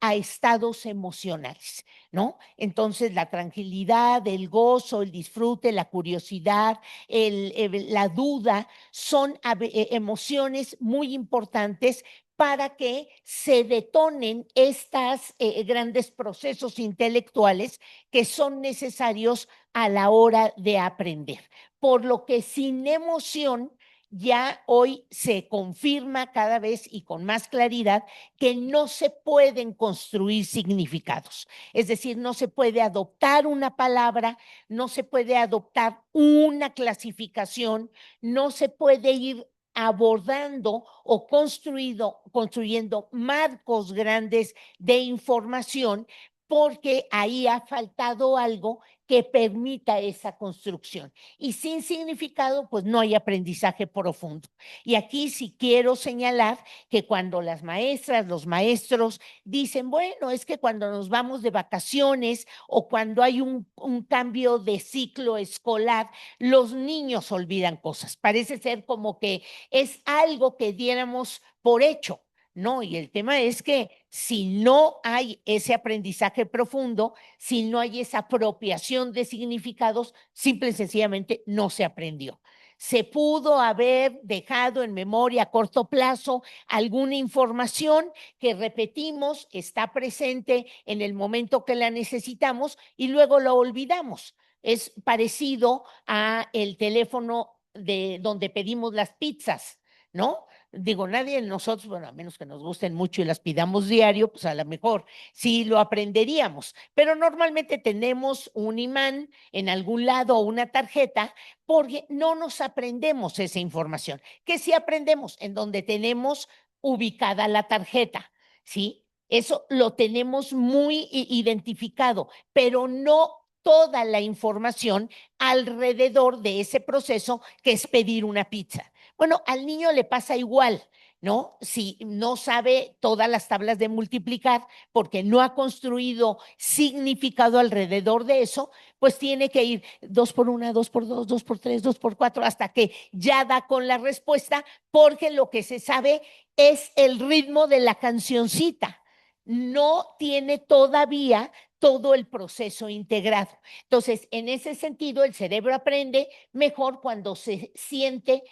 a estados emocionales, ¿no? Entonces, la tranquilidad, el gozo, el disfrute, la curiosidad, la duda son emociones muy importantes para que se detonen estos grandes procesos intelectuales que son necesarios a la hora de aprender. Por lo que sin emoción, ya hoy se confirma cada vez y con más claridad que no se pueden construir significados. Es decir, no se puede adoptar una palabra, no se puede adoptar una clasificación, no se puede ir abordando o construyendo marcos grandes de información porque ahí ha faltado algo que permita esa construcción. Y sin significado, pues no hay aprendizaje profundo. Y aquí sí quiero señalar que cuando las maestras, los maestros dicen, bueno, es que cuando nos vamos de vacaciones o cuando hay un cambio de ciclo escolar, los niños olvidan cosas. Parece ser como que es algo que diéramos por hecho. No, y el tema es que si no hay ese aprendizaje profundo, si no hay esa apropiación de significados, simple y sencillamente no se aprendió. Se pudo haber dejado en memoria a corto plazo alguna información que repetimos, está presente en el momento que la necesitamos y luego la olvidamos. Es parecido a el teléfono de donde pedimos las pizzas, ¿no? Digo, nadie de nosotros, bueno, a menos que nos gusten mucho y las pidamos diario, pues a lo mejor sí lo aprenderíamos, pero normalmente tenemos un imán en algún lado o una tarjeta porque no nos aprendemos esa información. ¿Qué sí aprendemos? En donde tenemos ubicada la tarjeta, ¿sí? Eso lo tenemos muy identificado, pero no toda la información alrededor de ese proceso que es pedir una pizza. Bueno, al niño le pasa igual, ¿no? Si no sabe todas las tablas de multiplicar porque no ha construido significado alrededor de eso, pues tiene que ir 2 por 1, 2 por 2, 2 por 3, 2 por 4, hasta que ya da con la respuesta, porque lo que se sabe es el ritmo de la cancioncita. No tiene todavía todo el proceso integrado. Entonces, en ese sentido, el cerebro aprende mejor cuando siente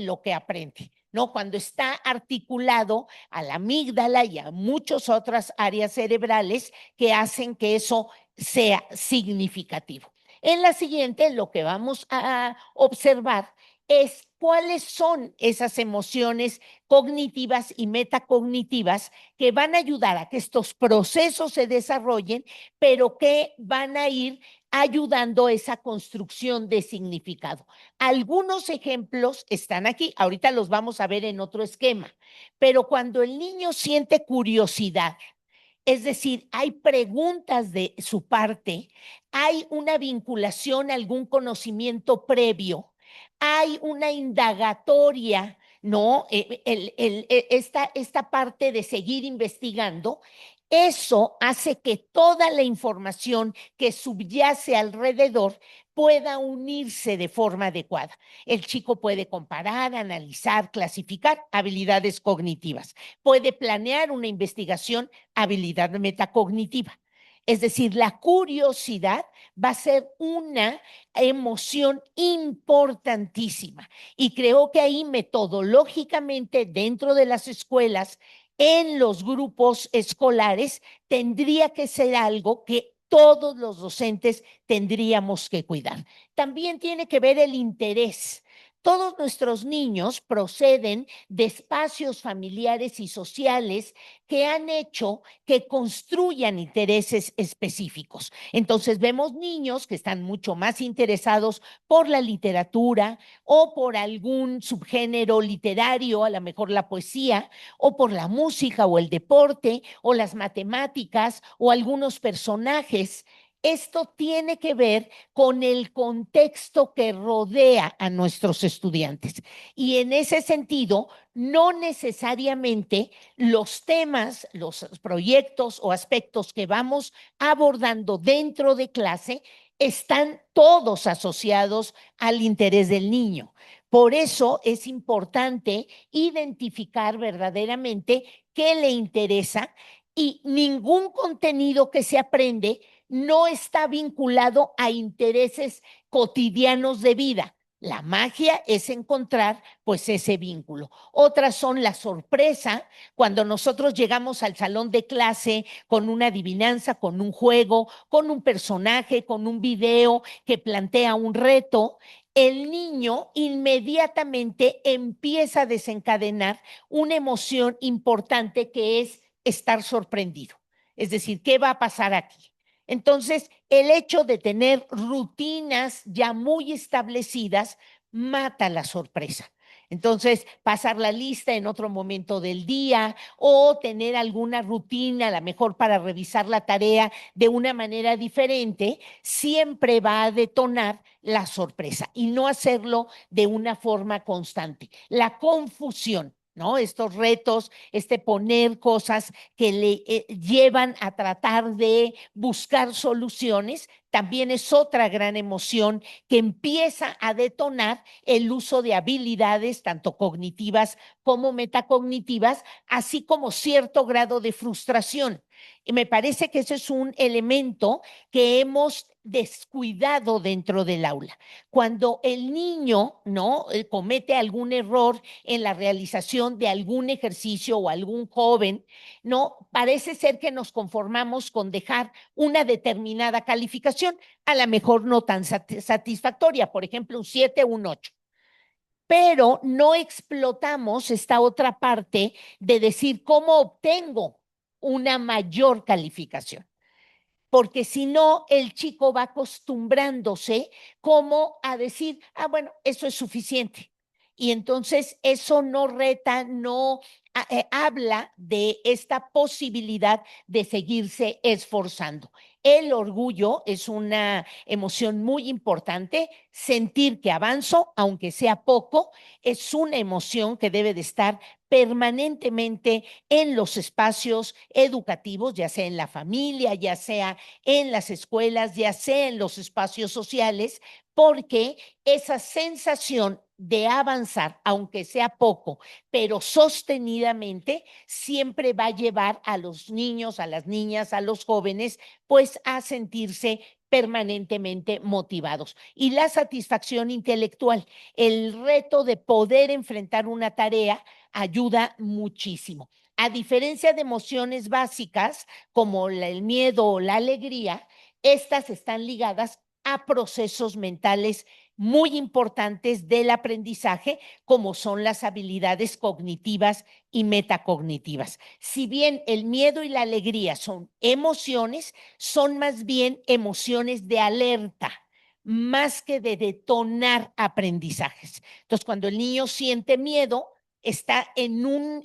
lo que aprende, ¿no? Cuando está articulado a la amígdala y a muchas otras áreas cerebrales que hacen que eso sea significativo. En la siguiente, lo que vamos a observar es cuáles son esas emociones cognitivas y metacognitivas que van a ayudar a que estos procesos se desarrollen, pero que van a ir ayudando a esa construcción de significado. Algunos ejemplos están aquí, ahorita los vamos a ver en otro esquema, pero cuando el niño siente curiosidad, es decir, hay preguntas de su parte, hay una vinculación a algún conocimiento previo, hay una indagatoria, ¿no? Esta parte de seguir investigando, eso hace que toda la información que subyace alrededor pueda unirse de forma adecuada. El chico puede comparar, analizar, clasificar habilidades cognitivas, puede planear una investigación, habilidad metacognitiva. Es decir, la curiosidad va a ser una emoción importantísima. Y creo que ahí metodológicamente dentro de las escuelas, en los grupos escolares, tendría que ser algo que todos los docentes tendríamos que cuidar. También tiene que ver el interés. Todos nuestros niños proceden de espacios familiares y sociales que han hecho que construyan intereses específicos. Entonces vemos niños que están mucho más interesados por la literatura o por algún subgénero literario, a lo mejor la poesía, o por la música o el deporte o las matemáticas o algunos personajes. Esto tiene que ver con el contexto que rodea a nuestros estudiantes. Y en ese sentido, no necesariamente los temas, los proyectos o aspectos que vamos abordando dentro de clase están todos asociados al interés del niño. Por eso es importante identificar verdaderamente qué le interesa y ningún contenido que se aprende no está vinculado a intereses cotidianos de vida. La magia es encontrar pues ese vínculo. Otras son la sorpresa, cuando nosotros llegamos al salón de clase con una adivinanza, con un juego, con un personaje, con un video que plantea un reto, el niño inmediatamente empieza a desencadenar una emoción importante que es estar sorprendido. Es decir, ¿qué va a pasar aquí? Entonces, el hecho de tener rutinas ya muy establecidas mata la sorpresa. Entonces, pasar la lista en otro momento del día o tener alguna rutina, a lo mejor para revisar la tarea de una manera diferente, siempre va a detonar la sorpresa y no hacerlo de una forma constante. La confusión, ¿no? Estos retos, poner cosas que le llevan a tratar de buscar soluciones, también es otra gran emoción que empieza a detonar el uso de habilidades, tanto cognitivas como metacognitivas, así como cierto grado de frustración. Y me parece que ese es un elemento que hemos descuidado dentro del aula. Cuando el niño, ¿no? Comete algún error en la realización de algún ejercicio o algún joven, ¿no? Parece ser que nos conformamos con dejar una determinada calificación, a lo mejor no tan satisfactoria, por ejemplo, un 7 o un 8, pero no explotamos esta otra parte de decir cómo obtengo una mayor calificación, porque si no, el chico va acostumbrándose como a decir, ah, bueno, eso es suficiente. Y entonces eso no reta, no habla de esta posibilidad de seguirse esforzando. El orgullo es una emoción muy importante. Sentir que avanzo, aunque sea poco, es una emoción que debe de estar permanentemente en los espacios educativos, ya sea en la familia, ya sea en las escuelas, ya sea en los espacios sociales, porque esa sensación de avanzar, aunque sea poco, pero sostenidamente, siempre va a llevar a los niños, a las niñas, a los jóvenes, pues a sentirse permanentemente motivados. Y la satisfacción intelectual, el reto de poder enfrentar una tarea, ayuda muchísimo. A diferencia de emociones básicas como el miedo o la alegría, estas están ligadas a procesos mentales muy importantes del aprendizaje, como son las habilidades cognitivas y metacognitivas. Si bien el miedo y la alegría son emociones, son más bien emociones de alerta, más que de detonar aprendizajes. Entonces, cuando el niño siente miedo, está en un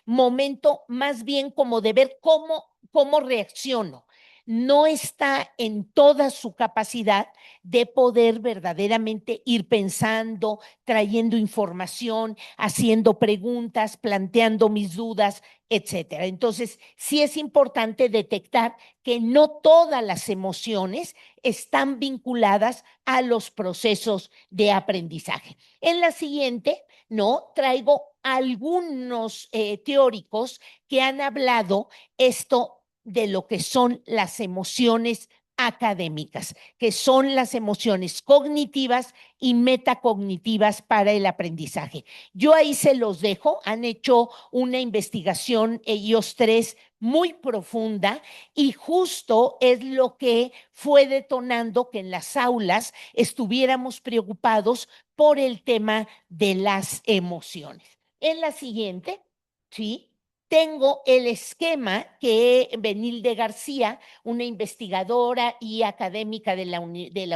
momento más bien como de ver cómo reacciono. No está en toda su capacidad de poder verdaderamente ir pensando, trayendo información, haciendo preguntas, planteando mis dudas, etcétera. Entonces, sí es importante detectar que no todas las emociones están vinculadas a los procesos de aprendizaje. En la siguiente, ¿no? Traigo algunos teóricos que han hablado esto de lo que son las emociones académicas, que son las emociones cognitivas y metacognitivas para el aprendizaje. Yo ahí se los dejo, han hecho una investigación ellos tres muy profunda y justo es lo que fue detonando que en las aulas estuviéramos preocupados por el tema de las emociones. En la siguiente, ¿sí? Tengo el esquema que Benilde García, una investigadora y académica de la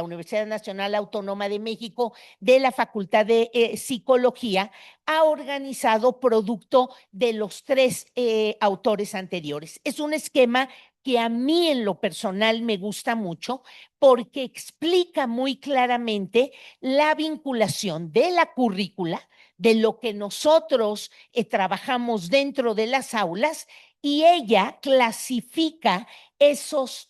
Universidad Nacional Autónoma de México, de la Facultad de Psicología, ha organizado producto de los tres autores anteriores. Es un esquema que a mí en lo personal me gusta mucho porque explica muy claramente la vinculación de la currícula, de lo que nosotros trabajamos dentro de las aulas, y ella clasifica esas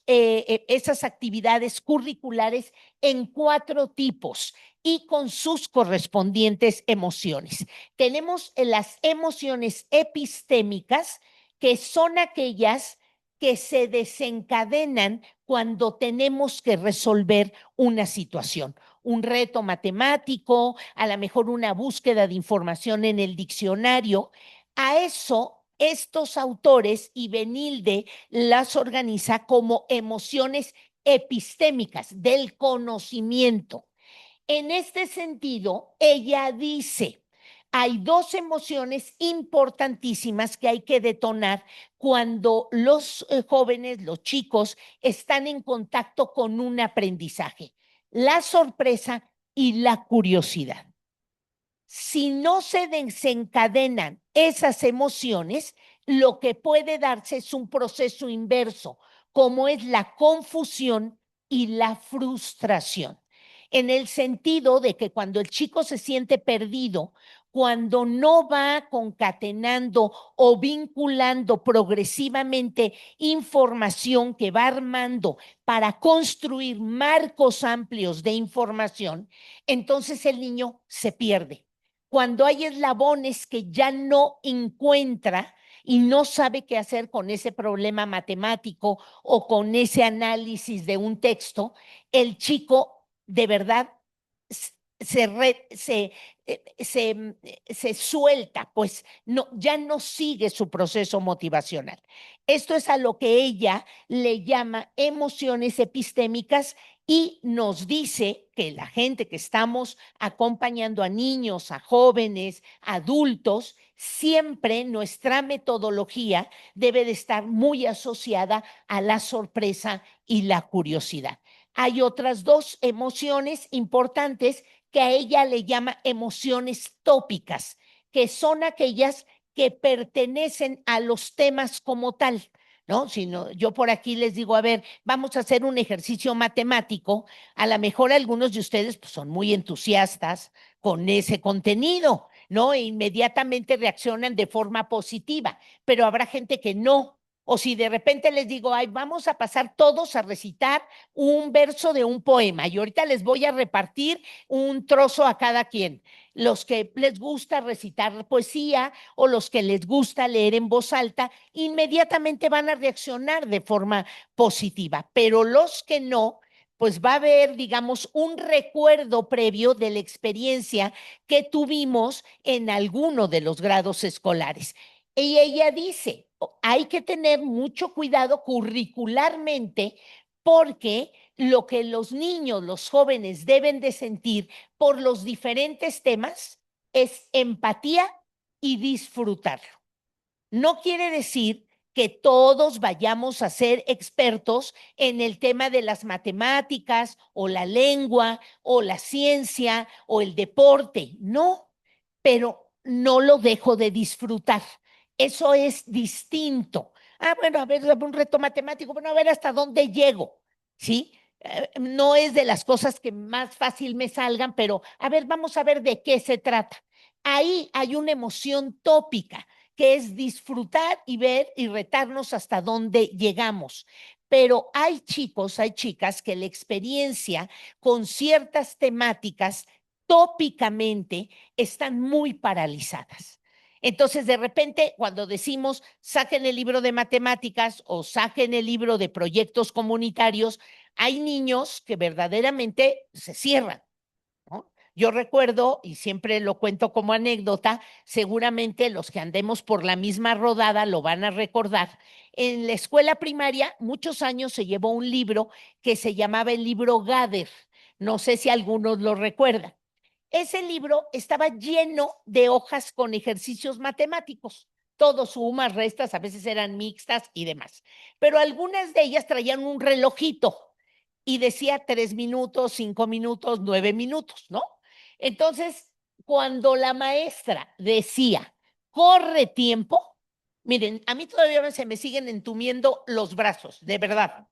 actividades curriculares en 4 tipos y con sus correspondientes emociones. Tenemos las emociones epistémicas, que son aquellas que se desencadenan cuando tenemos que resolver una situación, un reto matemático, a lo mejor una búsqueda de información en el diccionario. A eso, estos autores y Benilde las organiza como emociones epistémicas del conocimiento. En este sentido, ella dice, hay 2 emociones importantísimas que hay que detonar cuando los jóvenes, los chicos, están en contacto con un aprendizaje: la sorpresa y la curiosidad. Si no se desencadenan esas emociones, lo que puede darse es un proceso inverso, como es la confusión y la frustración, en el sentido de que cuando el chico se siente perdido, cuando no va concatenando o vinculando progresivamente información que va armando para construir marcos amplios de información, entonces el niño se pierde. Cuando hay eslabones que ya no encuentra y no sabe qué hacer con ese problema matemático o con ese análisis de un texto, el chico de verdad se, re, se suelta, pues no, ya no sigue su proceso motivacional. Esto es a lo que ella le llama emociones epistémicas, y nos dice que la gente que estamos acompañando a niños, a jóvenes, adultos, siempre nuestra metodología debe de estar muy asociada a la sorpresa y la curiosidad. Hay otras 2 emociones importantes que a ella le llama emociones tópicas, que son aquellas que pertenecen a los temas como tal, ¿no? Sino, yo por aquí les digo, a ver, vamos a hacer un ejercicio matemático. A lo mejor algunos de ustedes pues, son muy entusiastas con ese contenido, ¿no? E inmediatamente reaccionan de forma positiva, pero habrá gente que no. O si de repente les digo, ay, vamos a pasar todos a recitar un verso de un poema y ahorita les voy a repartir un trozo a cada quien. Los que les gusta recitar poesía o los que les gusta leer en voz alta, inmediatamente van a reaccionar de forma positiva, pero los que no, pues va a haber, digamos, un recuerdo previo de la experiencia que tuvimos en alguno de los grados escolares. Y ella dice, hay que tener mucho cuidado curricularmente, porque lo que los niños, los jóvenes deben de sentir por los diferentes temas es empatía y disfrutarlo. No quiere decir que todos vayamos a ser expertos en el tema de las matemáticas o la lengua o la ciencia o el deporte, no, pero no lo dejo de disfrutar. Eso es distinto. Ah, bueno, a ver, un reto matemático, bueno, a ver hasta dónde llego, ¿sí? No es de las cosas que más fácil me salgan, pero a ver, vamos a ver de qué se trata. Ahí hay una emoción tópica, que es disfrutar y ver y retarnos hasta dónde llegamos. Pero hay chicos, hay chicas que la experiencia con ciertas temáticas tópicamente están muy paralizadas. Entonces, de repente, cuando decimos saquen el libro de matemáticas o saquen el libro de proyectos comunitarios, hay niños que verdaderamente se cierran, ¿no? Yo recuerdo, y siempre lo cuento como anécdota, seguramente los que andemos por la misma rodada lo van a recordar. En la escuela primaria, muchos años se llevó un libro que se llamaba el libro Gather. No sé si algunos lo recuerdan. Ese libro estaba lleno de hojas con ejercicios matemáticos. Todos sumas, restas, a veces eran mixtas y demás. Pero algunas de ellas traían un relojito y decía 3 minutos, 5 minutos, 9 minutos, ¿no? Entonces, cuando la maestra decía, corre tiempo, Miren, a mí todavía se me siguen entumiendo los brazos, de verdad.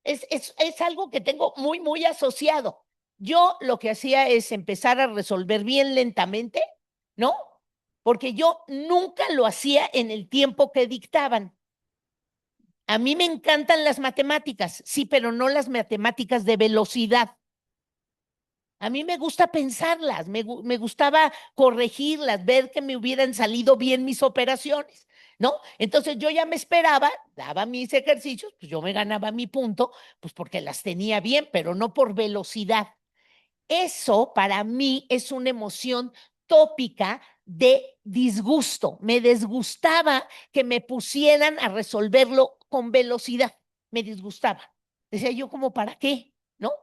Es algo que tengo muy, muy asociado. Yo lo que hacía es empezar a resolver bien lentamente, ¿no? Porque yo nunca lo hacía en el tiempo que dictaban. A mí me encantan las matemáticas, sí, pero no las matemáticas de velocidad. A mí me gusta pensarlas, me gustaba corregirlas, ver que me hubieran salido bien mis operaciones, ¿no? Entonces yo ya me esperaba, daba mis ejercicios, pues yo me ganaba mi punto, pues porque las tenía bien, pero no por velocidad. Eso para mí es una emoción tópica de disgusto. Me disgustaba que me pusieran a resolverlo con velocidad. Me disgustaba. Decía yo como, ¿para qué? ¿No?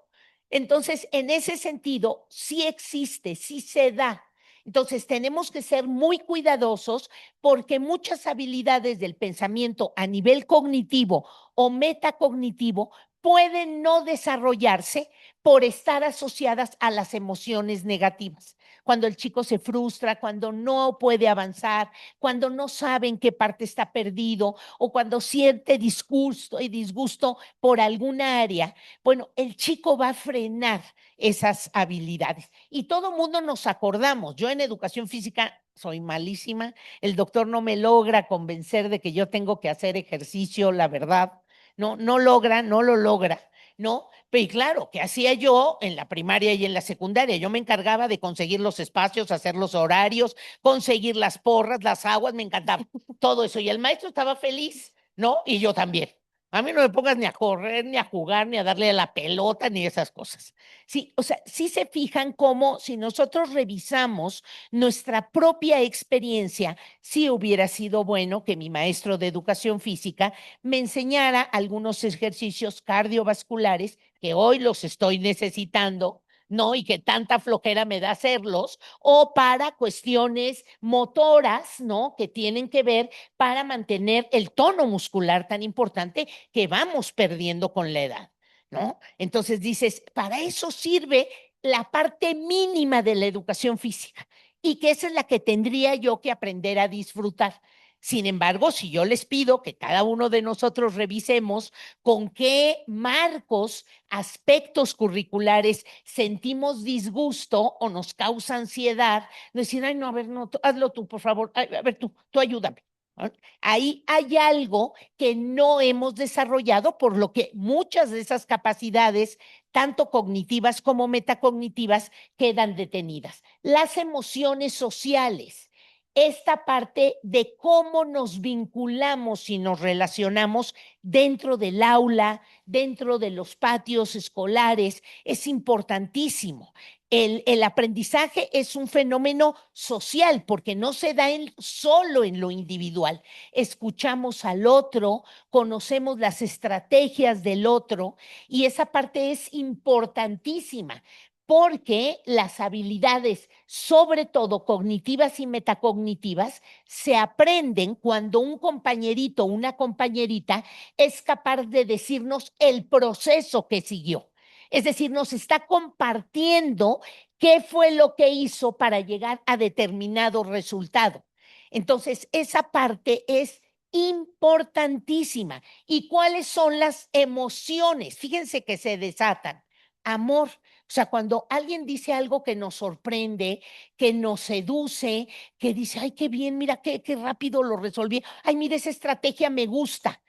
Entonces, en ese sentido, sí existe, sí se da. Entonces, tenemos que ser muy cuidadosos porque muchas habilidades del pensamiento a nivel cognitivo o metacognitivo pueden no desarrollarse por estar asociadas a las emociones negativas. Cuando el chico se frustra, cuando no puede avanzar, cuando no sabe en qué parte está perdido o cuando siente disgusto y disgusto por alguna área, bueno, el chico va a frenar esas habilidades. Y todo mundo nos acordamos. Yo en educación física soy malísima. El doctor no me logra convencer de que yo tengo que hacer ejercicio, la verdad. No, no logra, no lo logra, ¿no? Pero claro, ¿qué hacía yo en la primaria y en la secundaria? Yo me encargaba de conseguir los espacios, hacer los horarios, conseguir las porras, las aguas, me encantaba todo eso. Y el maestro estaba feliz, ¿no? Y yo también. A mí no me pongas ni a correr, ni a jugar, ni a darle a la pelota, ni esas cosas. Sí, o sea, sí se fijan cómo si nosotros revisamos nuestra propia experiencia, sí hubiera sido bueno que mi maestro de educación física me enseñara algunos ejercicios cardiovasculares que hoy los estoy necesitando, ¿no? Y que tanta flojera me da hacerlos, o para cuestiones motoras, ¿no? Que tienen que ver para mantener el tono muscular tan importante que vamos perdiendo con la edad, ¿no? Entonces dices, para eso sirve la parte mínima de la educación física y que esa es la que tendría yo que aprender a disfrutar. Sin embargo, si yo les pido que cada uno de nosotros revisemos con qué marcos, aspectos curriculares sentimos disgusto o nos causa ansiedad, decir, ay, no, a ver, no, hazlo tú, por favor, a ver, tú ayúdame. ¿No? Ahí hay algo que no hemos desarrollado, por lo que muchas de esas capacidades, tanto cognitivas como metacognitivas, quedan detenidas. Las emociones sociales, esta parte de cómo nos vinculamos y nos relacionamos dentro del aula, dentro de los patios escolares, es importantísimo. El aprendizaje es un fenómeno social porque no se da solo en lo individual. Escuchamos al otro, conocemos las estrategias del otro y esa parte es importantísima porque las habilidades, sobre todo cognitivas y metacognitivas, se aprenden cuando un compañerito o una compañerita es capaz de decirnos el proceso que siguió. Es decir, nos está compartiendo qué fue lo que hizo para llegar a determinado resultado. Entonces, esa parte es importantísima. ¿Y cuáles son las emociones? Fíjense que se desatan. Amor. O sea, cuando alguien dice algo que nos sorprende, que nos seduce, que dice, ay, qué bien, mira, qué rápido lo resolví. Ay, mira, esa estrategia me gusta.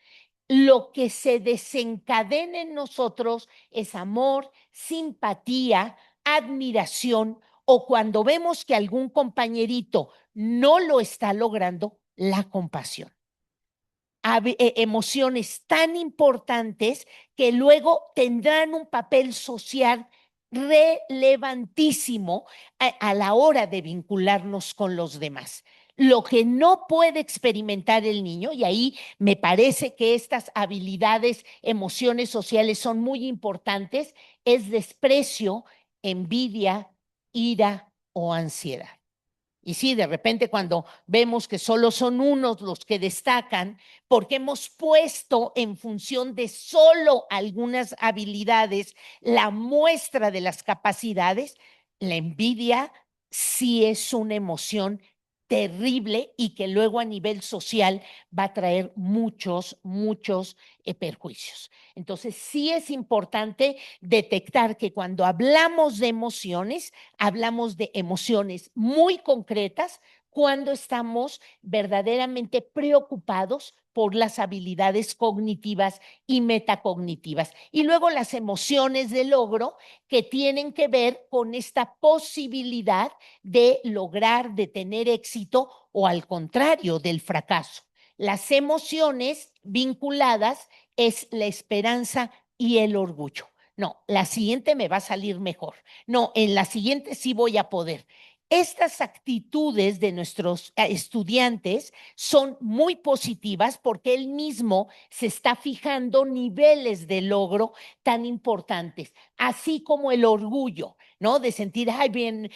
Lo que se desencadena en nosotros es amor, simpatía, admiración, o cuando vemos que algún compañerito no lo está logrando, la compasión. Emociones tan importantes que luego tendrán un papel social relevantísimo a la hora de vincularnos con los demás. Lo que no puede experimentar el niño, y ahí me parece que estas habilidades, emociones sociales son muy importantes, es desprecio, envidia, ira o ansiedad. Y sí, de repente cuando vemos que solo son unos los que destacan, porque hemos puesto en función de solo algunas habilidades la muestra de las capacidades, la envidia sí es una emoción terrible y que luego a nivel social va a traer muchos perjuicios. Entonces, sí es importante detectar que cuando hablamos de emociones, hablamos de emociones muy concretas cuando estamos verdaderamente preocupados por las habilidades cognitivas y metacognitivas. Y luego las emociones de logro que tienen que ver con esta posibilidad de lograr, de tener éxito o al contrario, del fracaso. Las emociones vinculadas es la esperanza y el orgullo. No, la siguiente me va a salir mejor. No, en la siguiente sí voy a poder. Estas actitudes de nuestros estudiantes son muy positivas porque él mismo se está fijando niveles de logro tan importantes, así como el orgullo, ¿no? De sentir, ay, bien,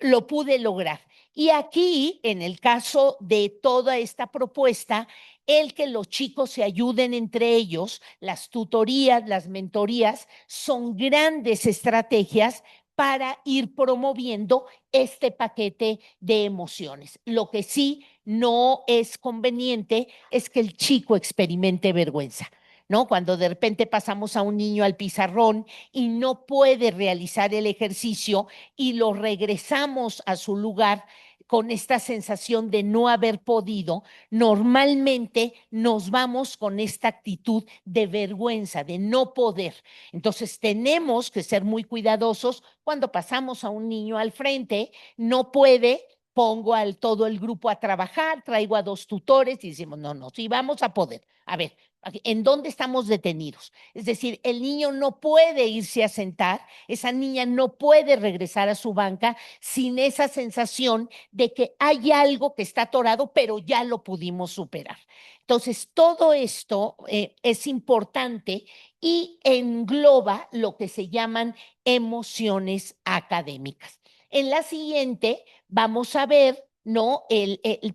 lo pude lograr. Y aquí, en el caso de toda esta propuesta, el que los chicos se ayuden entre ellos, las tutorías, las mentorías, son grandes estrategias para ir promoviendo este paquete de emociones. Lo que sí no es conveniente es que el chico experimente vergüenza, ¿no? Cuando de repente pasamos a un niño al pizarrón y no puede realizar el ejercicio y lo regresamos a su lugar con esta sensación de no haber podido, normalmente nos vamos con esta actitud de vergüenza, de no poder. Entonces tenemos que ser muy cuidadosos cuando pasamos a un niño al frente, no puede, pongo al todo el grupo a trabajar, traigo a 2 tutores y decimos, no, no, sí vamos a poder. A ver, ¿en dónde estamos detenidos? Es decir, el niño no puede irse a sentar, esa niña no puede regresar a su banca sin esa sensación de que hay algo que está atorado, pero ya lo pudimos superar. Entonces, todo esto es importante y engloba lo que se llaman emociones académicas. En la siguiente vamos a ver, ¿no?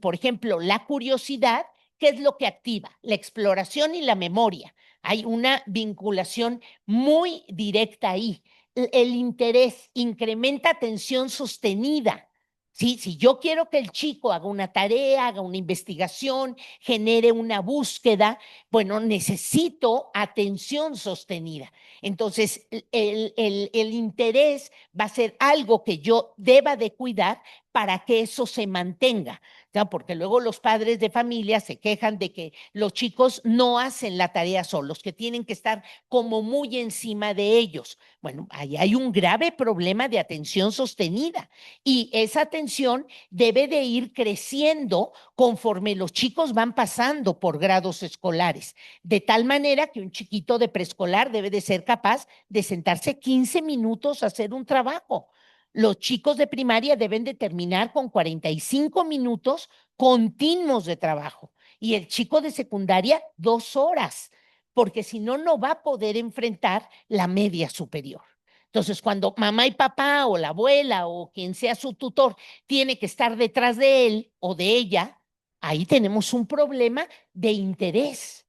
Por ejemplo, la curiosidad. ¿Qué es lo que activa? La exploración y la memoria. Hay una vinculación muy directa ahí. El interés incrementa atención sostenida. ¿Sí? Si yo quiero que el chico haga una tarea, haga una investigación, genere una búsqueda, bueno, necesito atención sostenida. Entonces, el interés va a ser algo que yo deba de cuidar para que eso se mantenga. ¿No? Porque luego los padres de familia se quejan de que los chicos no hacen la tarea solos, que tienen que estar como muy encima de ellos. Bueno, ahí hay un grave problema de atención sostenida y esa atención debe de ir creciendo conforme los chicos van pasando por grados escolares, de tal manera que un chiquito de preescolar debe de ser capaz de sentarse 15 minutos a hacer un trabajo. Los chicos de primaria deben de terminar con 45 minutos continuos de trabajo y el chico de secundaria 2 horas, porque si no, no va a poder enfrentar la media superior. Entonces, cuando mamá y papá o la abuela o quien sea su tutor tiene que estar detrás de él o de ella, ahí tenemos un problema de interés.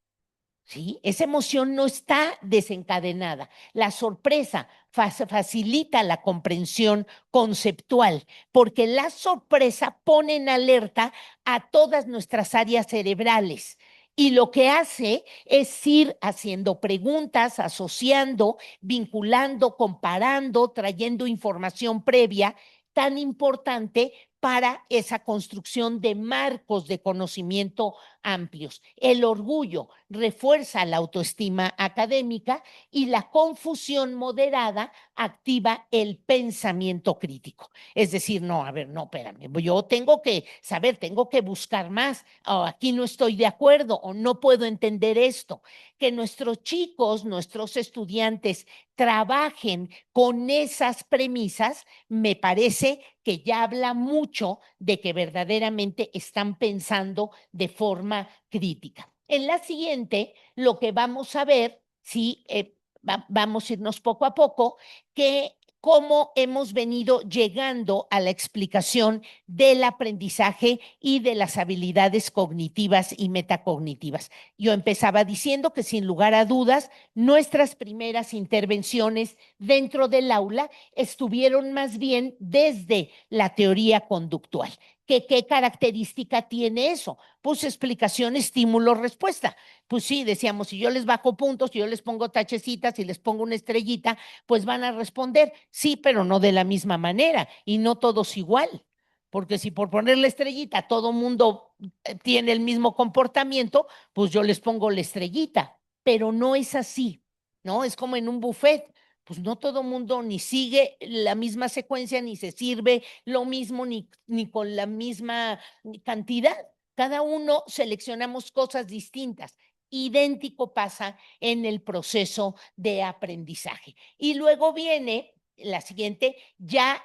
¿Sí? Esa emoción no está desencadenada. La sorpresa facilita la comprensión conceptual, porque la sorpresa pone en alerta a todas nuestras áreas cerebrales. Y lo que hace es ir haciendo preguntas, asociando, vinculando, comparando, trayendo información previa tan importante para esa construcción de marcos de conocimiento amplios. El orgullo refuerza la autoestima académica y la confusión moderada activa el pensamiento crítico. Es decir, no, a ver, no, espérame, yo tengo que saber, tengo que buscar más, o aquí no estoy de acuerdo o no puedo entender esto. Que nuestros chicos, nuestros estudiantes trabajen con esas premisas, me parece que ya habla mucho de que verdaderamente están pensando de forma crítica. En la siguiente, lo que vamos a ver, sí, vamos a irnos poco a poco, que cómo hemos venido llegando a la explicación del aprendizaje y de las habilidades cognitivas y metacognitivas. Yo empezaba diciendo que sin lugar a dudas, nuestras primeras intervenciones dentro del aula estuvieron más bien desde la teoría conductual. ¿qué característica tiene eso? Pues explicación, estímulo, respuesta. Pues sí, decíamos, si yo les bajo puntos, si yo les pongo tachecitas, si les pongo una estrellita, pues van a responder. Sí, pero no de la misma manera y no todos igual. Porque si por ponerle estrellita todo mundo tiene el mismo comportamiento, pues yo les pongo la estrellita, pero no es así, ¿no? Es como en un buffet, pues no todo mundo ni sigue la misma secuencia, ni se sirve lo mismo, ni con la misma cantidad. Cada uno seleccionamos cosas distintas. Idéntico pasa en el proceso de aprendizaje. Y luego viene la siguiente, ya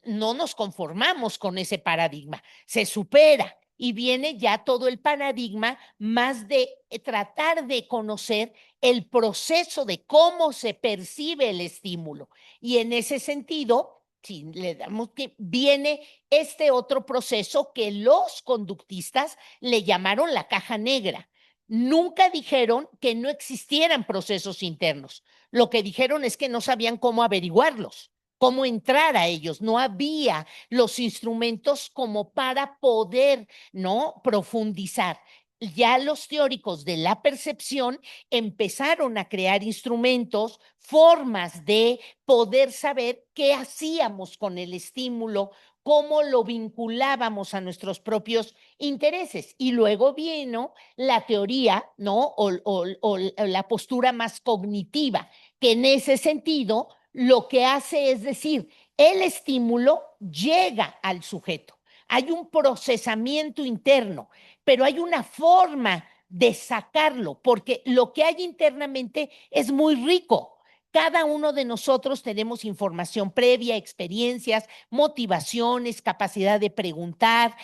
no nos conformamos con ese paradigma, se supera y viene ya todo el paradigma más de tratar de conocer el proceso de cómo se percibe el estímulo. Y en ese sentido, si le damos que viene este otro proceso que los conductistas le llamaron la caja negra. Nunca dijeron que no existieran procesos internos. Lo que dijeron es que no sabían cómo averiguarlos, cómo entrar a ellos. No había los instrumentos como para poder, ¿no? Profundizar. Ya los teóricos de la percepción empezaron a crear instrumentos, formas de poder saber qué hacíamos con el estímulo, cómo lo vinculábamos a nuestros propios intereses. Y luego vino la teoría, ¿no? O la postura más cognitiva, que en ese sentido lo que hace es decir, el estímulo llega al sujeto. Hay un procesamiento interno, pero hay una forma de sacarlo, porque lo que hay internamente es muy rico. Cada uno de nosotros tenemos información previa, experiencias, motivaciones, capacidad de preguntar,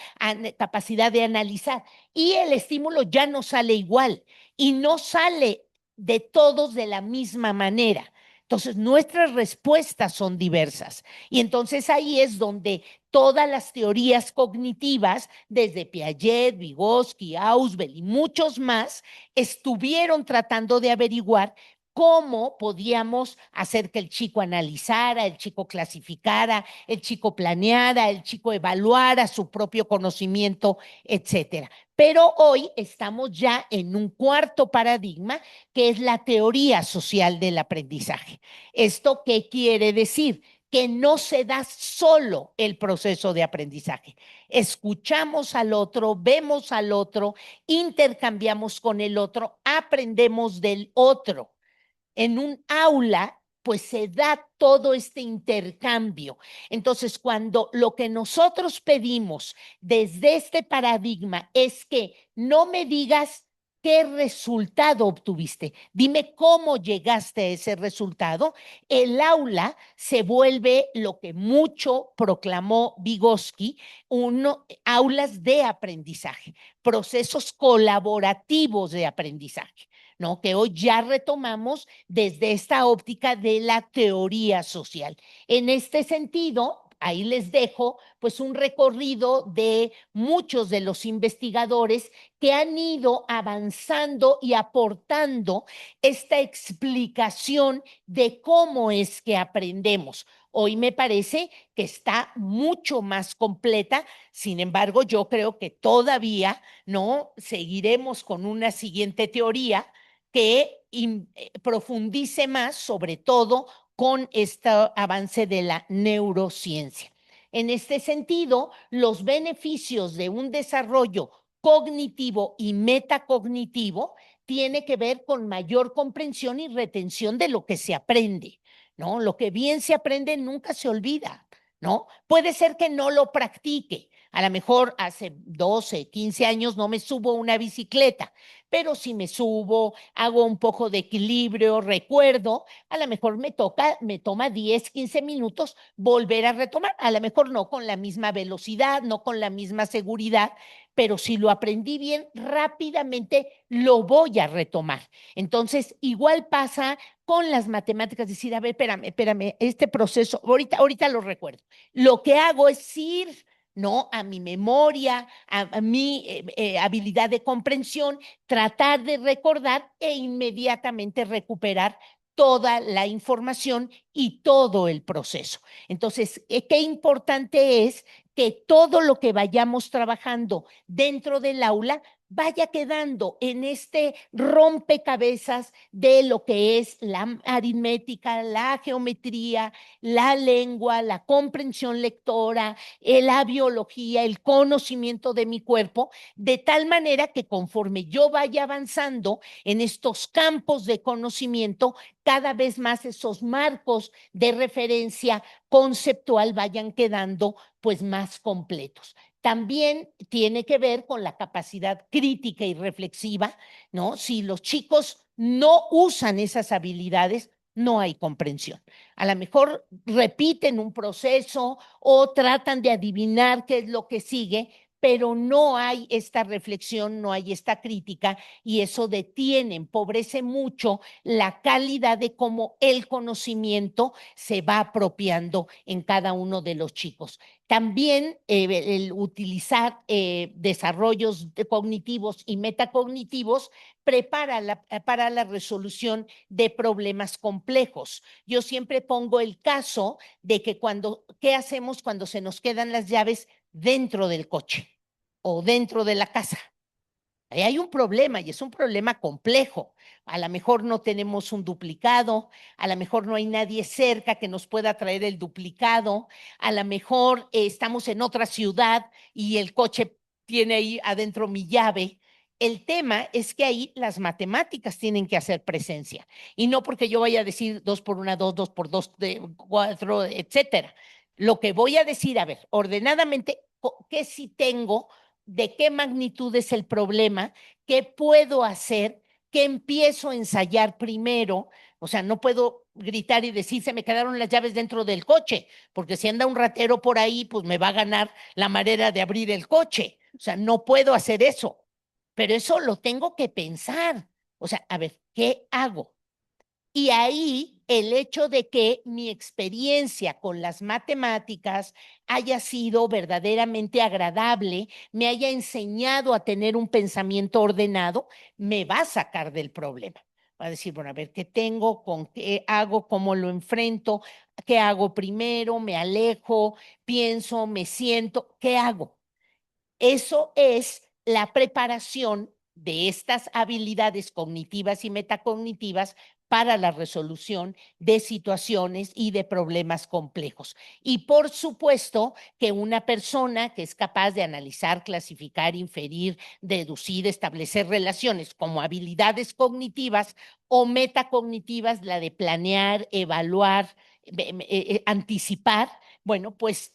capacidad de analizar. Y el estímulo ya no sale igual y no sale de todos de la misma manera. Entonces, nuestras respuestas son diversas. Y entonces ahí es donde todas las teorías cognitivas, desde Piaget, Vygotsky, Ausubel y muchos más, estuvieron tratando de averiguar cómo podíamos hacer que el chico analizara, el chico clasificara, el chico planeara, el chico evaluara su propio conocimiento, etcétera. Pero hoy estamos ya en un cuarto paradigma, que es la teoría social del aprendizaje. ¿Esto qué quiere decir? Que no se da solo el proceso de aprendizaje. Escuchamos al otro, vemos al otro, intercambiamos con el otro, aprendemos del otro. En un aula, pues se da todo este intercambio. Entonces, cuando lo que nosotros pedimos desde este paradigma es que no me digas qué resultado obtuviste, dime cómo llegaste a ese resultado, el aula se vuelve lo que mucho proclamó Vygotsky, aulas de aprendizaje, procesos colaborativos de aprendizaje. ¿No? Que hoy ya retomamos desde esta óptica de la teoría social. En este sentido, ahí les dejo pues un recorrido de muchos de los investigadores que han ido avanzando y aportando esta explicación de cómo es que aprendemos. Hoy me parece que está mucho más completa, sin embargo, yo creo que todavía no seguiremos con una siguiente teoría que profundice más, sobre todo con este avance de la neurociencia. En este sentido, los beneficios de un desarrollo cognitivo y metacognitivo tiene que ver con mayor comprensión y retención de lo que se aprende, ¿no? Lo que bien se aprende nunca se olvida, ¿no? Puede ser que no lo practique. A lo mejor hace 12, 15 años no me subo una bicicleta, pero si me subo, hago un poco de equilibrio, recuerdo, a lo mejor me toma 10, 15 minutos volver a retomar, a lo mejor no con la misma velocidad, no con la misma seguridad, pero si lo aprendí bien, rápidamente lo voy a retomar. Entonces, igual pasa con las matemáticas, decir, a ver, espérame, este proceso, ahorita lo recuerdo. Lo que hago es ir, ¿no? A mi memoria, a mi habilidad de comprensión, tratar de recordar e inmediatamente recuperar toda la información y todo el proceso. Entonces, qué importante es que todo lo que vayamos trabajando dentro del aula vaya quedando en este rompecabezas de lo que es la aritmética, la geometría, la lengua, la comprensión lectora, la biología, el conocimiento de mi cuerpo, de tal manera que conforme yo vaya avanzando en estos campos de conocimiento, cada vez más esos marcos de referencia conceptual vayan quedando pues más completos. También tiene que ver con la capacidad crítica y reflexiva, ¿no? Si los chicos no usan esas habilidades, no hay comprensión. A lo mejor repiten un proceso o tratan de adivinar qué es lo que sigue, pero no hay esta reflexión, no hay esta crítica y eso detiene, empobrece mucho la calidad de cómo el conocimiento se va apropiando en cada uno de los chicos. También el utilizar desarrollos cognitivos y metacognitivos prepara para la resolución de problemas complejos. Yo siempre pongo el caso de que ¿qué hacemos cuando se nos quedan las llaves dentro del coche o dentro de la casa? Ahí hay un problema y es un problema complejo. A lo mejor no tenemos un duplicado, a lo mejor no hay nadie cerca que nos pueda traer el duplicado, a lo mejor estamos en otra ciudad y el coche tiene ahí adentro mi llave. El tema es que ahí las matemáticas tienen que hacer presencia y no porque yo vaya a decir 2 por 1, 2, 2 por 2, 4, etcétera. Lo que voy a decir, a ver, ordenadamente, ¿qué si tengo? De qué magnitud es el problema, qué puedo hacer, qué empiezo a ensayar primero. O sea, no puedo gritar y decir, se me quedaron las llaves dentro del coche, porque si anda un ratero por ahí, pues me va a ganar la manera de abrir el coche. O sea, no puedo hacer eso, pero eso lo tengo que pensar. O sea, a ver, ¿qué hago? Y ahí el hecho de que mi experiencia con las matemáticas haya sido verdaderamente agradable, me haya enseñado a tener un pensamiento ordenado, me va a sacar del problema. Va a decir, bueno, a ver, ¿qué tengo? ¿Con qué hago? ¿Cómo lo enfrento? ¿Qué hago primero? ¿Me alejo? ¿Pienso? ¿Me siento? ¿Qué hago? Eso es la preparación de estas habilidades cognitivas y metacognitivas para la resolución de situaciones y de problemas complejos. Y por supuesto que una persona que es capaz de analizar, clasificar, inferir, deducir, establecer relaciones como habilidades cognitivas o metacognitivas, la de planear, evaluar, anticipar, bueno, pues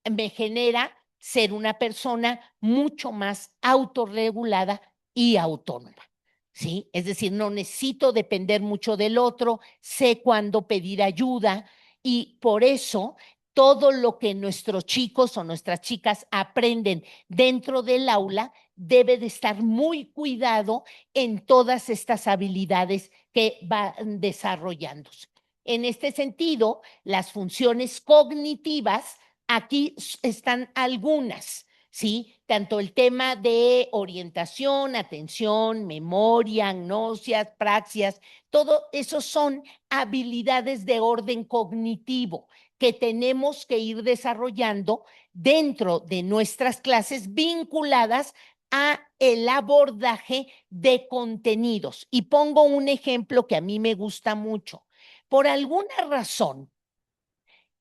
me genera ser una persona mucho más autorregulada y autónoma. ¿Sí? Es decir, no necesito depender mucho del otro, sé cuándo pedir ayuda y por eso todo lo que nuestros chicos o nuestras chicas aprenden dentro del aula debe de estar muy cuidado en todas estas habilidades que van desarrollándose. En este sentido, las funciones cognitivas aquí están algunas, ¿sí? Tanto el tema de orientación, atención, memoria, gnosias, praxias, todo eso son habilidades de orden cognitivo que tenemos que ir desarrollando dentro de nuestras clases vinculadas a el abordaje de contenidos. Y pongo un ejemplo que a mí me gusta mucho. Por alguna razón,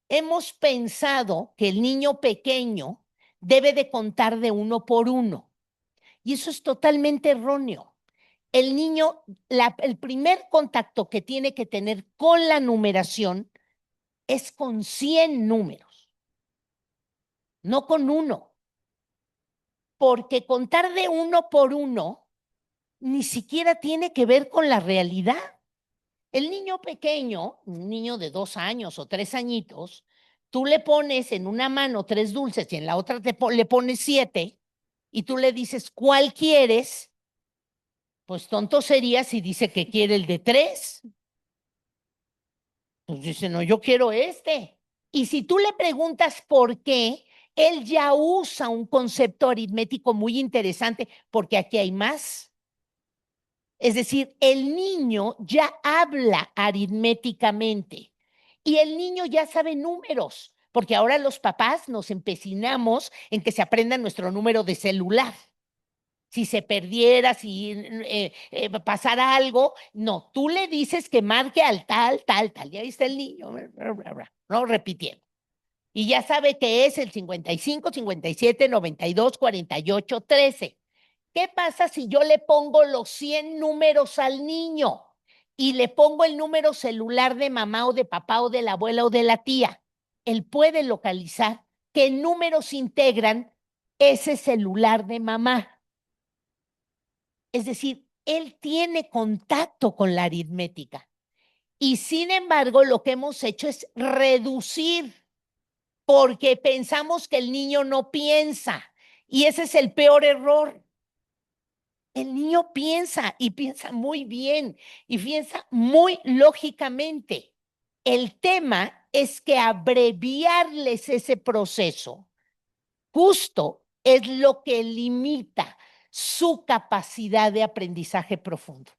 hemos pensado que el niño pequeño debe de contar de uno por uno. Y eso es totalmente erróneo. El niño, el primer contacto que tiene que tener con la numeración es con 100 números, no con uno. Porque contar de uno por uno ni siquiera tiene que ver con la realidad. El niño pequeño, un niño de 2 años o 3 añitos, tú le pones en una mano 3 dulces y en la otra le pones 7 y tú le dices, ¿cuál quieres? Pues tonto sería si dice que quiere el de 3. Pues dice, no, yo quiero este. Y si tú le preguntas por qué, él ya usa un concepto aritmético muy interesante porque aquí hay más. Es decir, el niño ya habla aritméticamente y el niño ya sabe números, porque ahora los papás nos empecinamos en que se aprenda nuestro número de celular. Si se perdiera, si pasara algo, no, tú le dices que marque al tal, tal, tal, y ahí está el niño, no repitiendo. Y ya sabe que es el 55, 57, 92, 48, 13. ¿Qué pasa si yo le pongo los 100 números al niño y le pongo el número celular de mamá o de papá o de la abuela o de la tía? Él puede localizar qué números integran ese celular de mamá. Es decir, él tiene contacto con la aritmética. Y sin embargo, lo que hemos hecho es reducir, porque pensamos que el niño no piensa. Y ese es el peor error. El niño piensa y piensa muy bien y piensa muy lógicamente. El tema es que abreviarles ese proceso justo es lo que limita su capacidad de aprendizaje profundo.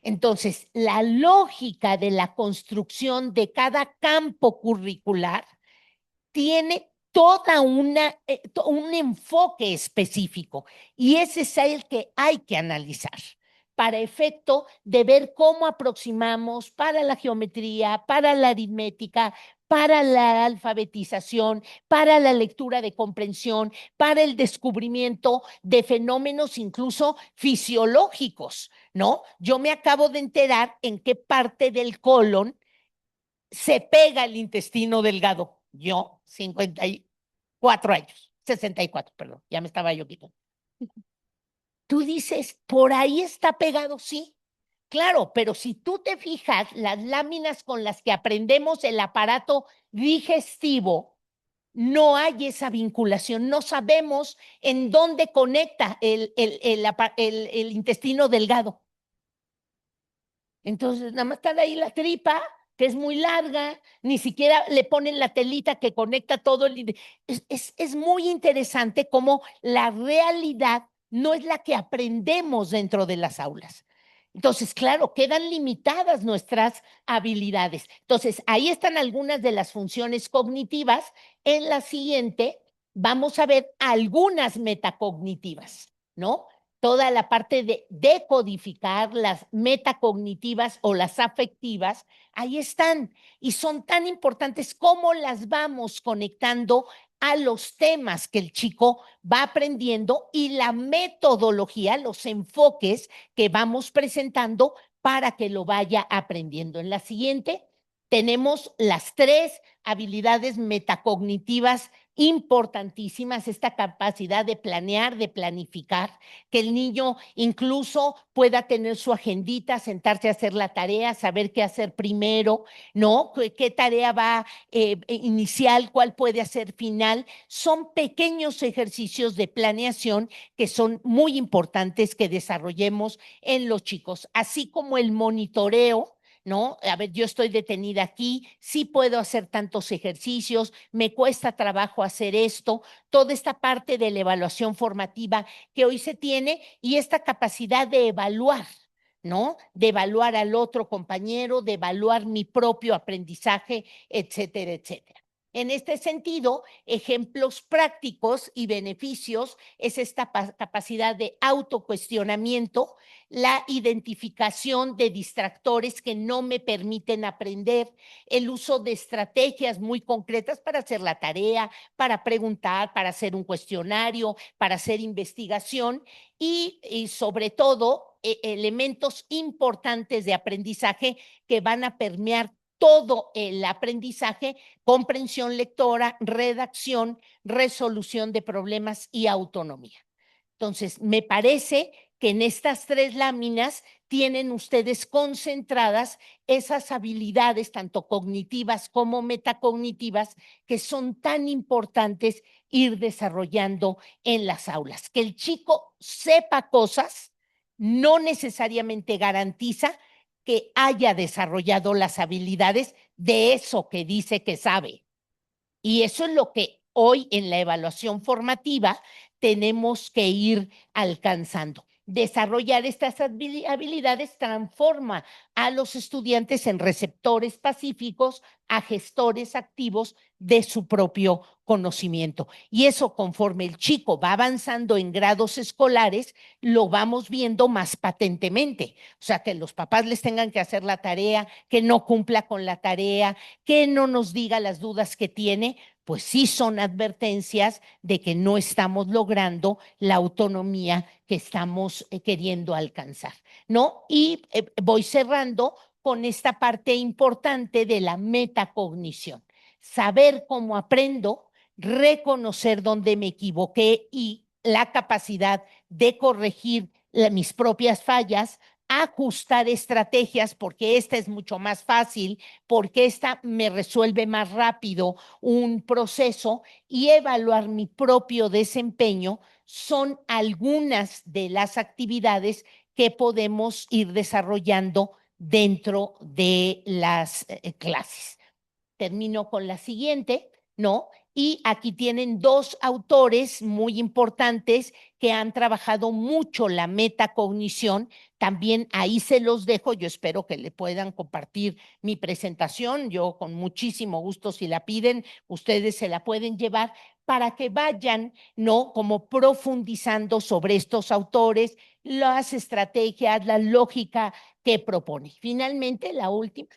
Entonces, la lógica de la construcción de cada campo curricular tiene un enfoque específico y ese es el que hay que analizar para efecto de ver cómo aproximamos para la geometría, para la aritmética, para la alfabetización, para la lectura de comprensión, para el descubrimiento de fenómenos incluso fisiológicos, ¿no? Yo me acabo de enterar en qué parte del colon se pega el intestino delgado. Yo, 54 años, 64, perdón, ya me estaba yo quitando. Tú dices, por ahí está pegado, sí. Claro, pero si tú te fijas, las láminas con las que aprendemos el aparato digestivo, no hay esa vinculación, no sabemos en dónde conecta el intestino delgado. Entonces, nada más está ahí la tripa, que es muy larga, ni siquiera le ponen la telita que conecta todo. Es muy interesante cómo la realidad no es la que aprendemos dentro de las aulas. Entonces, claro, quedan limitadas nuestras habilidades. Entonces, ahí están algunas de las funciones cognitivas. En la siguiente vamos a ver algunas metacognitivas, ¿no? Toda la parte de decodificar las metacognitivas o las afectivas, ahí están y son tan importantes como las vamos conectando a los temas que el chico va aprendiendo y la metodología, los enfoques que vamos presentando para que lo vaya aprendiendo. En la siguiente tenemos las tres habilidades metacognitivas importantísimas, esta capacidad de planear, de planificar, que el niño incluso pueda tener su agendita, sentarse a hacer la tarea, saber qué hacer primero, ¿no? ¿Qué tarea va inicial, cuál puede hacer final? Son pequeños ejercicios de planeación que son muy importantes que desarrollemos en los chicos, así como el monitoreo. ¿No? A ver, yo estoy detenida aquí, sí puedo hacer tantos ejercicios, me cuesta trabajo hacer esto, toda esta parte de la evaluación formativa que hoy se tiene y esta capacidad de evaluar, ¿no? De evaluar al otro compañero, de evaluar mi propio aprendizaje, etcétera, etcétera. En este sentido, ejemplos prácticos y beneficios es esta capacidad de autocuestionamiento, la identificación de distractores que no me permiten aprender, el uso de estrategias muy concretas para hacer la tarea, para preguntar, para hacer un cuestionario, para hacer investigación y sobre todo elementos importantes de aprendizaje que van a permear todo el aprendizaje, comprensión lectora, redacción, resolución de problemas y autonomía. Entonces, me parece que en estas tres láminas tienen ustedes concentradas esas habilidades, tanto cognitivas como metacognitivas, que son tan importantes ir desarrollando en las aulas. Que el chico sepa cosas no necesariamente garantiza que haya desarrollado las habilidades de eso que dice que sabe. Y eso es lo que hoy en la evaluación formativa tenemos que ir alcanzando. Desarrollar estas habilidades transforma a los estudiantes en receptores pacíficos, a gestores activos de su propio conocimiento. Y eso, conforme el chico va avanzando en grados escolares, lo vamos viendo más patentemente. O sea, que los papás les tengan que hacer la tarea, que no cumpla con la tarea, que no nos diga las dudas que tiene, pues sí son advertencias de que no estamos logrando la autonomía que estamos queriendo alcanzar, ¿no? Y voy cerrando con esta parte importante de la metacognición. Saber cómo aprendo, reconocer dónde me equivoqué y la capacidad de corregir mis propias fallas, ajustar estrategias porque esta es mucho más fácil, porque esta me resuelve más rápido un proceso y evaluar mi propio desempeño son algunas de las actividades que podemos ir desarrollando dentro de las clases. Termino con la siguiente, ¿no? Y aquí tienen dos autores muy importantes que han trabajado mucho la metacognición. También ahí se los dejo. Yo espero que le puedan compartir mi presentación. Yo con muchísimo gusto, si la piden, ustedes se la pueden llevar para que vayan, ¿no? Como profundizando sobre estos autores, las estrategias, la lógica que propone. Finalmente, la última,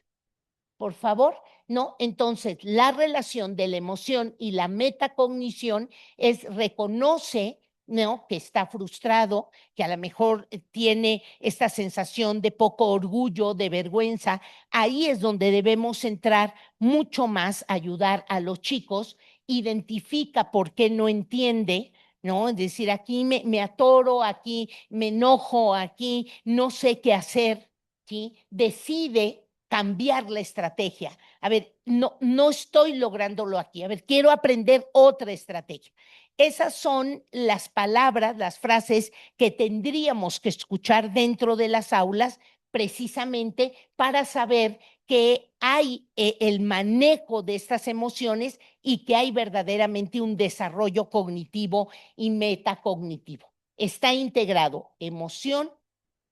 por favor, ¿no? Entonces, la relación de la emoción y la metacognición es reconoce, ¿no? Que está frustrado, que a lo mejor tiene esta sensación de poco orgullo, de vergüenza. Ahí es donde debemos entrar mucho más, ayudar a los chicos, identifica por qué no entiende, ¿no? Es decir, aquí me atoro, aquí me enojo, aquí no sé qué hacer, ¿sí? Decide cambiar la estrategia. A ver, no estoy lográndolo aquí. A ver, quiero aprender otra estrategia. Esas son las palabras, las frases que tendríamos que escuchar dentro de las aulas precisamente para saber que hay el manejo de estas emociones y que hay verdaderamente un desarrollo cognitivo y metacognitivo. Está integrado emoción,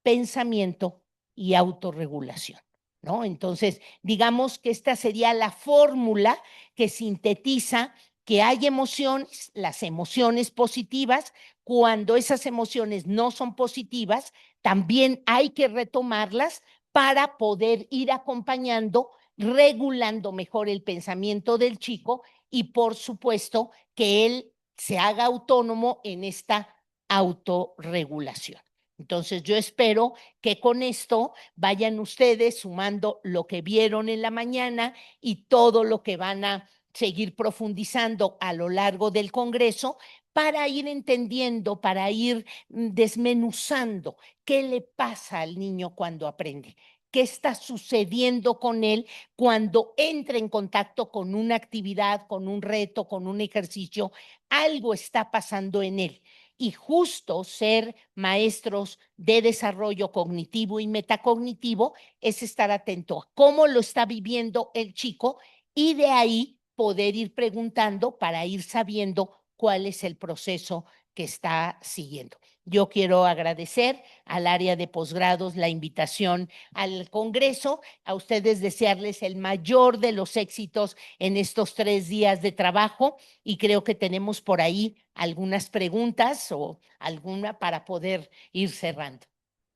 pensamiento y autorregulación, ¿no? Entonces, digamos que esta sería la fórmula que sintetiza que hay emociones, las emociones positivas, cuando esas emociones no son positivas, también hay que retomarlas para poder ir acompañando, regulando mejor el pensamiento del chico y, por supuesto, que él se haga autónomo en esta autorregulación. Entonces, yo espero que con esto vayan ustedes sumando lo que vieron en la mañana y todo lo que van a seguir profundizando a lo largo del Congreso para ir entendiendo, para ir desmenuzando qué le pasa al niño cuando aprende, qué está sucediendo con él cuando entra en contacto con una actividad, con un reto, con un ejercicio, algo está pasando en él. Y justo ser maestros de desarrollo cognitivo y metacognitivo es estar atento a cómo lo está viviendo el chico y de ahí poder ir preguntando para ir sabiendo cuál es el proceso que está siguiendo. Yo quiero agradecer al área de posgrados la invitación al Congreso, a ustedes desearles el mayor de los éxitos en estos 3 días de trabajo y creo que tenemos por ahí algunas preguntas o alguna para poder ir cerrando.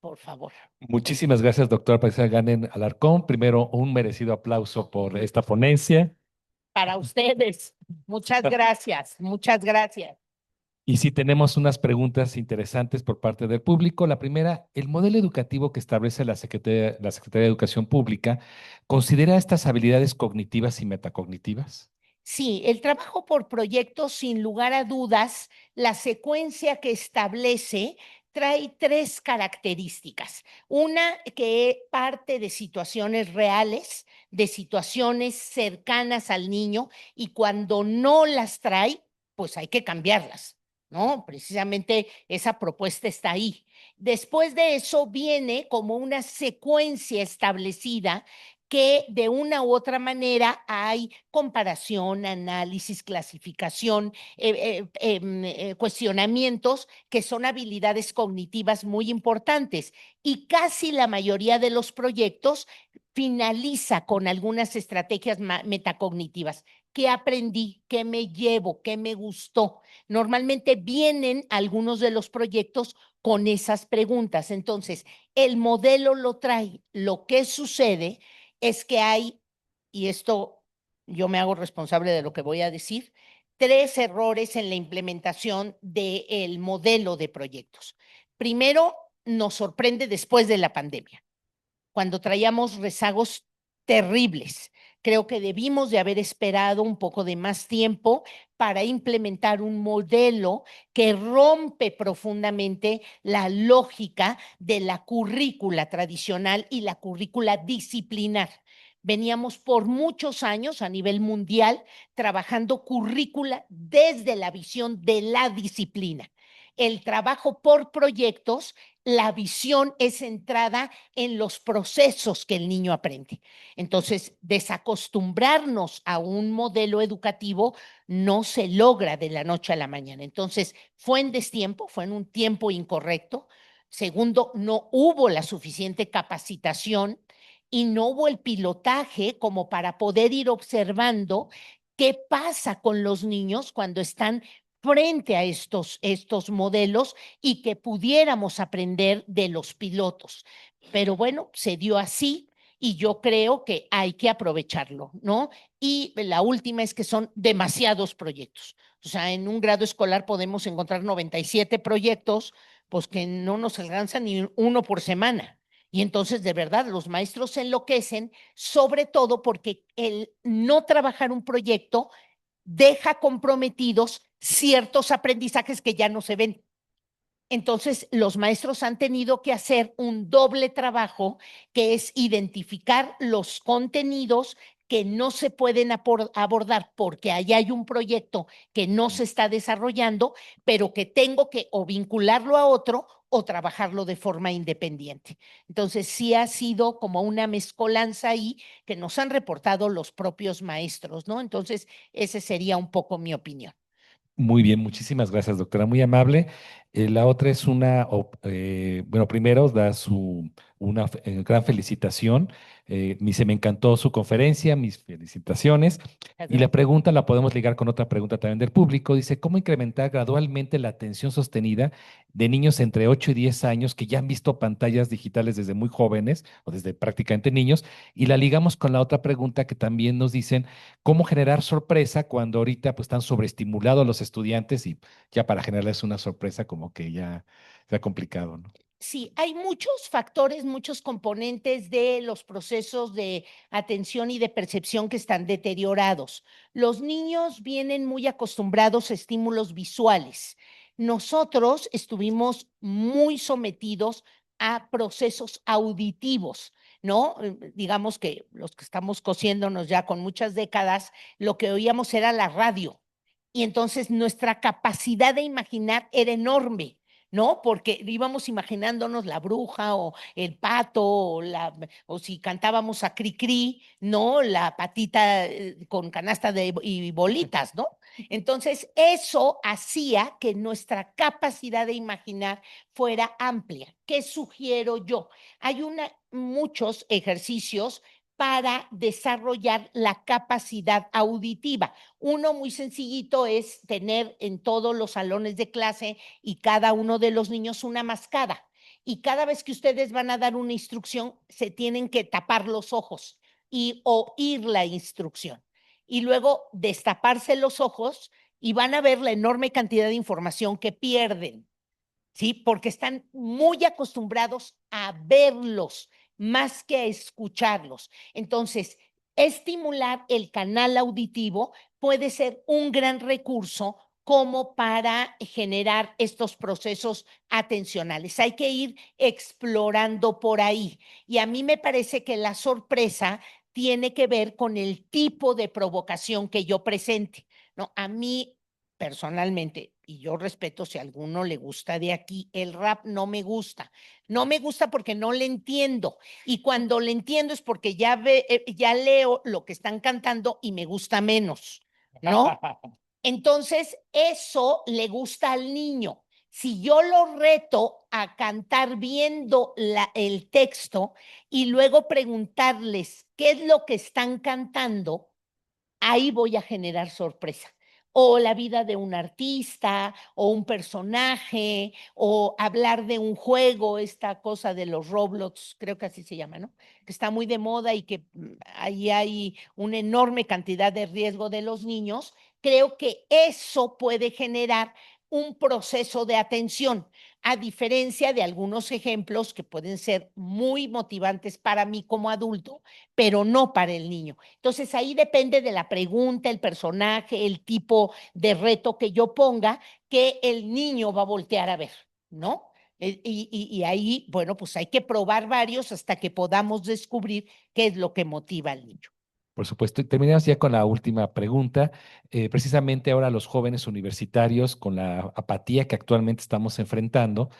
Por favor. Muchísimas gracias, doctora Patricia Ganen Alarcón. Primero, un merecido aplauso por esta ponencia. Para ustedes. Muchas gracias, muchas gracias. Y sí tenemos unas preguntas interesantes por parte del público. La primera, el modelo educativo que establece la Secretaría de Educación Pública, ¿considera estas habilidades cognitivas y metacognitivas? Sí, el trabajo por proyectos, sin lugar a dudas, la secuencia que establece trae 3 características. Una que parte de situaciones reales, de situaciones cercanas al niño, y cuando no las trae, pues hay que cambiarlas, ¿no? Precisamente esa propuesta está ahí. Después de eso viene como una secuencia establecida que de una u otra manera hay comparación, análisis, clasificación, cuestionamientos que son habilidades cognitivas muy importantes y casi la mayoría de los proyectos finaliza con algunas estrategias metacognitivas. ¿Qué aprendí? ¿Qué me llevo? ¿Qué me gustó? Normalmente vienen algunos de los proyectos con esas preguntas. Entonces, el modelo lo trae. Lo que sucede es que hay, y esto yo me hago responsable de lo que voy a decir, tres errores en la implementación del modelo de proyectos. Primero, nos sorprende después de la pandemia cuando traíamos rezagos terribles. Creo que debimos de haber esperado un poco de más tiempo para implementar un modelo que rompe profundamente la lógica de la currícula tradicional y la currícula disciplinar. Veníamos por muchos años a nivel mundial trabajando currícula desde la visión de la disciplina. El trabajo por proyectos, la visión es centrada en los procesos que el niño aprende. Entonces, desacostumbrarnos a un modelo educativo no se logra de la noche a la mañana. Entonces, fue en destiempo, fue en un tiempo incorrecto. Segundo, no hubo la suficiente capacitación y no hubo el pilotaje como para poder ir observando qué pasa con los niños cuando están frente a estos modelos y que pudiéramos aprender de los pilotos. Pero bueno, se dio así y yo creo que hay que aprovecharlo, ¿no? Y la última es que son demasiados proyectos. O sea, en un grado escolar podemos encontrar 97 proyectos, pues que no nos alcanza ni uno por semana. Y entonces, de verdad, los maestros se enloquecen, sobre todo porque el no trabajar un proyecto deja comprometidos ciertos aprendizajes que ya no se ven. Entonces, los maestros han tenido que hacer un doble trabajo, que es identificar los contenidos que no se pueden abordar porque ahí hay un proyecto que no se está desarrollando, pero que tengo que o vincularlo a otro o trabajarlo de forma independiente. Entonces, sí ha sido como una mezcolanza ahí que nos han reportado los propios maestros, ¿no? Entonces, ese sería un poco mi opinión. Muy bien, muchísimas gracias, doctora. Muy amable. La otra es bueno, primero da una gran felicitación. Me encantó su conferencia, mis felicitaciones. Muchas Y la gracias. pregunta la podemos ligar con otra pregunta también del público. Dice, ¿cómo incrementar gradualmente la atención sostenida de niños entre 8 y 10 años que ya han visto pantallas digitales desde muy jóvenes o desde prácticamente niños? Y la ligamos con la otra pregunta que también nos dicen cómo generar sorpresa cuando ahorita pues están sobreestimulados los estudiantes y ya para generarles una sorpresa como que ya sea complicado, ¿no? Sí, hay muchos factores, muchos componentes de los procesos de atención y de percepción que están deteriorados. Los niños vienen muy acostumbrados a estímulos visuales. Nosotros estuvimos muy sometidos a procesos auditivos, ¿no? Digamos que los que estamos cosiéndonos ya con muchas décadas, lo que oíamos era la radio. Y entonces nuestra capacidad de imaginar era enorme. ¿No? Porque íbamos imaginándonos la bruja o el pato o si cantábamos a Cricri, ¿no? La patita con canasta y bolitas, ¿no? Entonces, eso hacía que nuestra capacidad de imaginar fuera amplia. ¿Qué sugiero yo? Hay muchos ejercicios para desarrollar la capacidad auditiva. Uno muy sencillito es tener en todos los salones de clase y cada uno de los niños una mascada. Y cada vez que ustedes van a dar una instrucción, se tienen que tapar los ojos y oír la instrucción. Y luego destaparse los ojos y van a ver la enorme cantidad de información que pierden. ¿Sí? Porque están muy acostumbrados a verlos más que a escucharlos. Entonces, estimular el canal auditivo puede ser un gran recurso como para generar estos procesos atencionales. Hay que ir explorando por ahí. Y a mí me parece que la sorpresa tiene que ver con el tipo de provocación que yo presente. ¿No? A mí, personalmente, y yo respeto si a alguno le gusta de aquí, el rap no me gusta. No me gusta porque no le entiendo. Y cuando le entiendo es porque ya leo lo que están cantando y me gusta menos, ¿no? Entonces, eso le gusta al niño. Si yo lo reto a cantar viendo el texto y luego preguntarles qué es lo que están cantando, ahí voy a generar sorpresa. O la vida de un artista, o un personaje, o hablar de un juego, esta cosa de los Roblox, creo que así se llama, ¿no? Que está muy de moda y que ahí hay una enorme cantidad de riesgo de los niños. Creo que eso puede generar un proceso de atención, a diferencia de algunos ejemplos que pueden ser muy motivantes para mí como adulto, pero no para el niño. Entonces ahí depende de la pregunta, el personaje, el tipo de reto que yo ponga, que el niño va a voltear a ver, ¿no? Y ahí, bueno, pues hay que probar varios hasta que podamos descubrir qué es lo que motiva al niño. Por supuesto. Y terminamos ya con la última pregunta. Precisamente ahora los jóvenes universitarios, con la apatía que actualmente estamos enfrentando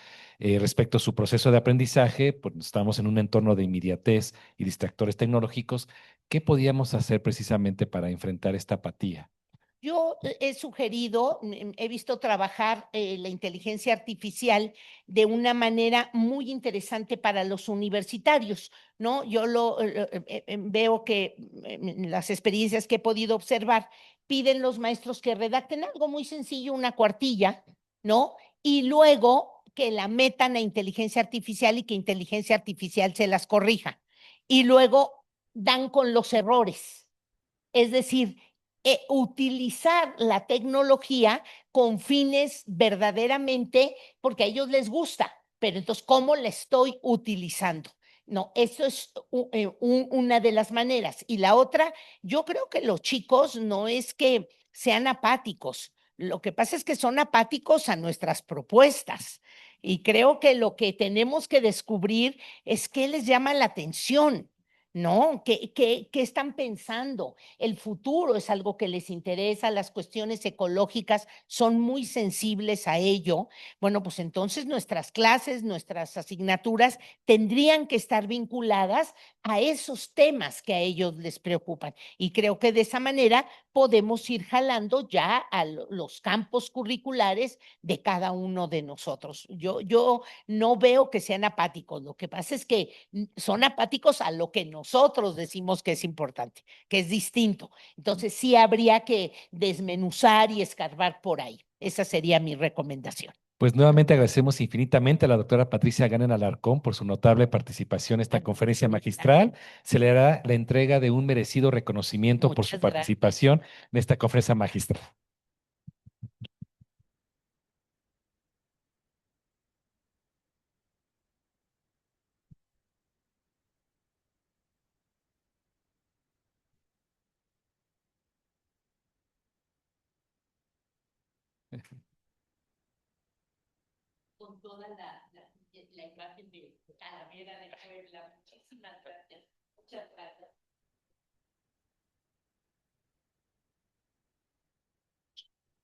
respecto a su proceso de aprendizaje, pues estamos en un entorno de inmediatez y distractores tecnológicos. ¿Qué podíamos hacer precisamente para enfrentar esta apatía? Yo he sugerido, he visto trabajar la inteligencia artificial de una manera muy interesante para los universitarios, ¿no? Yo veo que en las experiencias que he podido observar, piden los maestros que redacten algo muy sencillo, una cuartilla, ¿no? Y luego que la metan a inteligencia artificial y que inteligencia artificial se las corrija. Y luego dan con los errores. Es decir, utilizar la tecnología con fines verdaderamente porque a ellos les gusta, pero entonces, ¿cómo la estoy utilizando? No, eso es una de las maneras. Y la otra, yo creo que los chicos no es que sean apáticos, lo que pasa es que son apáticos a nuestras propuestas. Y creo que lo que tenemos que descubrir es qué les llama la atención, ¿no? ¿Qué están pensando? El futuro es algo que les interesa, las cuestiones ecológicas son muy sensibles a ello. Bueno, pues entonces nuestras clases, nuestras asignaturas tendrían que estar vinculadas a esos temas que a ellos les preocupan. Y creo que de esa manera podemos ir jalando ya a los campos curriculares de cada uno de nosotros. Yo no veo que sean apáticos, lo que pasa es que son apáticos a lo que nosotros decimos que es importante, que es distinto. Entonces sí habría que desmenuzar y escarbar por ahí. Esa sería mi recomendación. Pues nuevamente agradecemos infinitamente a la doctora Patricia Ganen Alarcón por su notable participación en esta conferencia magistral. Se le hará la entrega de un merecido reconocimiento por su Muchas gracias. participación en esta conferencia magistral. Con toda la imagen de Calavera de Puebla. Muchísimas gracias. Muchas gracias.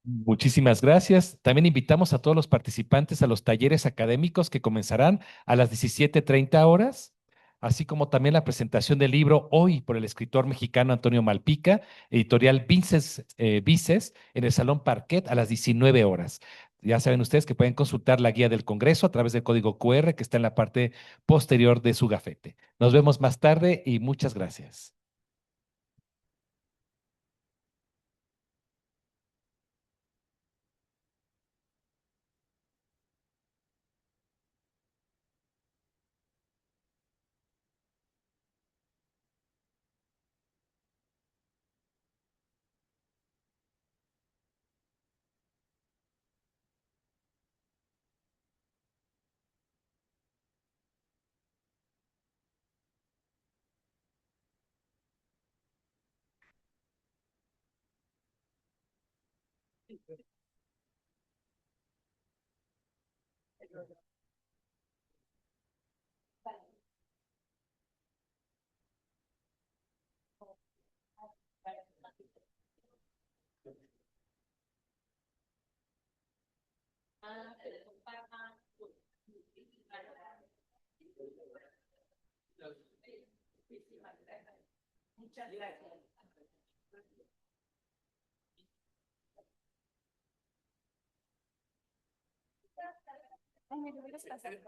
Muchísimas gracias. También invitamos a todos los participantes a los talleres académicos que comenzarán a las 17:30 horas, así como también la presentación del libro Hoy por el escritor mexicano Antonio Malpica, editorial Vices, en el Salón Parquet a las 19 horas. Ya saben ustedes que pueden consultar la guía del Congreso a través del código QR que está en la parte posterior de su gafete. Nos vemos más tarde y muchas gracias. Muchas gracias. Ay, me lo hubieras pasado.